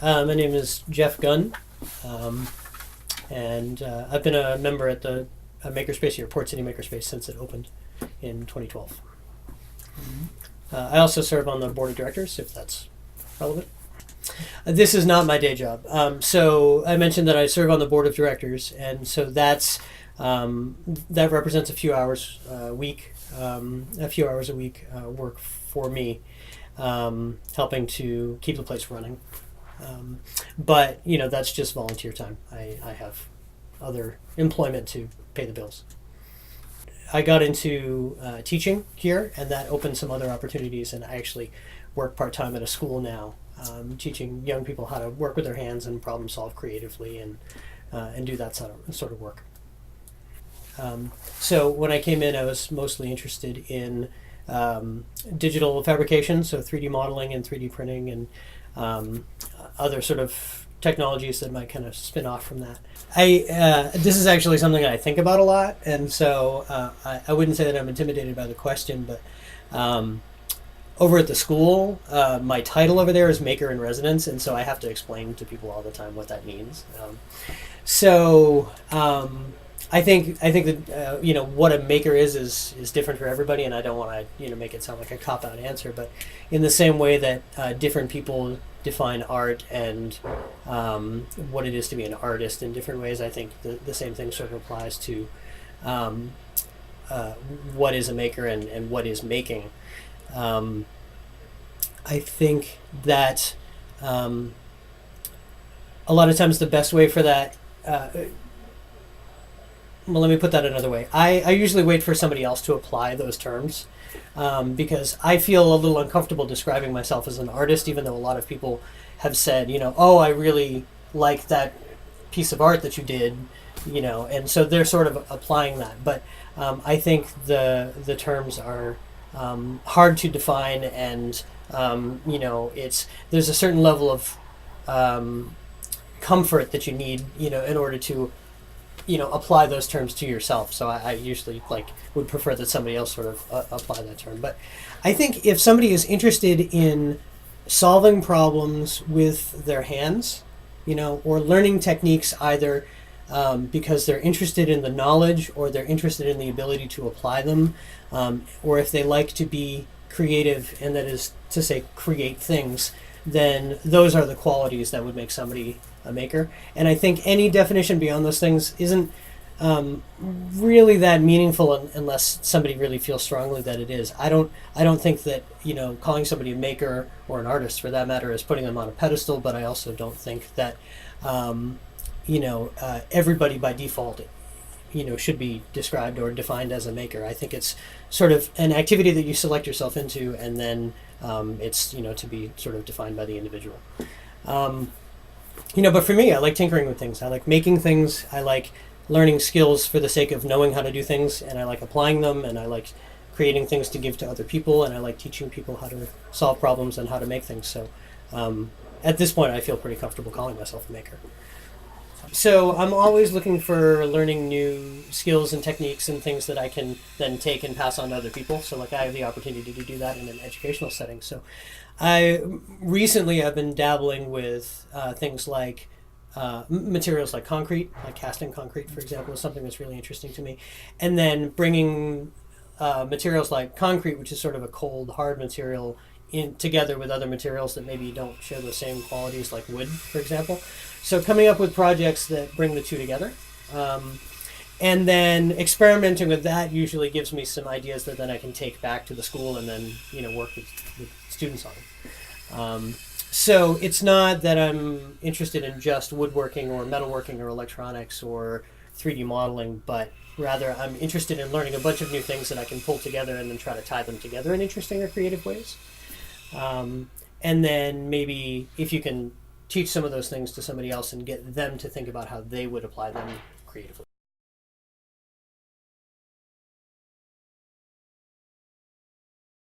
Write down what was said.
My name is Jeff Gunn, um, and I've been a member at the Makerspace here, Port City Makerspace, since it opened in 2012. I also serve on the board of directors, if that's relevant. This is not my day job. So I mentioned that I serve on the board of directors, and so that represents a few hours a week, work for me, helping to keep the place running. But that's just volunteer time. I have other employment to pay the bills. I got into teaching here, and that opened some other opportunities. And I actually work part-time at a school now, teaching young people how to work with their hands and problem solve creatively, and do that sort of work. So when I came in, I was mostly interested in digital fabrication, so 3D modeling and 3D printing, and other sort of technologies that might kind of spin off from that. This is actually something that I think about a lot, and so I wouldn't say that I'm intimidated by the question, but over at the school, my title over there is Maker in Residence, and so I have to explain to people all the time what that means. I think that what a maker is different for everybody, and I don't want to make it sound like a cop-out answer, but in the same way that different people define art and what it is to be an artist in different ways, I think the same thing sort of applies to what is a maker and what is making. I think that a lot of times the best way for that. Well, let me put that another way. I usually wait for somebody else to apply those terms because I feel a little uncomfortable describing myself as an artist, even though a lot of people have said, oh, I really like that piece of art that you did, and so they're sort of applying that. But I think the terms are hard to define, and there's a certain level of comfort that you need, in order to apply those terms to yourself. So I usually would prefer that somebody else sort of apply that term. But I think if somebody is interested in solving problems with their hands, or learning techniques either because they're interested in the knowledge or they're interested in the ability to apply them, or if they like to be creative, and that is to say create things, then those are the qualities that would make somebody a maker. And I think any definition beyond those things isn't really that meaningful unless somebody really feels strongly that it is. I don't think that calling somebody a maker, or an artist for that matter, is putting them on a pedestal. But I also don't think that everybody by default should be described or defined as a maker. I think it's sort of an activity that you select yourself into, and then it's to be sort of defined by the individual. But for me, I like tinkering with things. I like making things. I like learning skills for the sake of knowing how to do things, and I like applying them, and I like creating things to give to other people, and I like teaching people how to solve problems and how to make things. So at this point, I feel pretty comfortable calling myself a maker. So I'm always looking for learning new skills and techniques and things that I can then take and pass on to other people. So I have the opportunity to do that in an educational setting. So I've been dabbling with things like materials like concrete, like casting concrete, for example, is something that's really interesting to me. And then bringing materials like concrete, which is sort of a cold, hard material, together with other materials that maybe don't share the same qualities, like wood, for example. So coming up with projects that bring the two together. And then experimenting with that usually gives me some ideas that then I can take back to the school and then work with students on. So it's not that I'm interested in just woodworking or metalworking or electronics or 3D modeling, but rather I'm interested in learning a bunch of new things that I can pull together and then try to tie them together in interesting or creative ways. And then maybe if you can teach some of those things to somebody else and get them to think about how they would apply them creatively.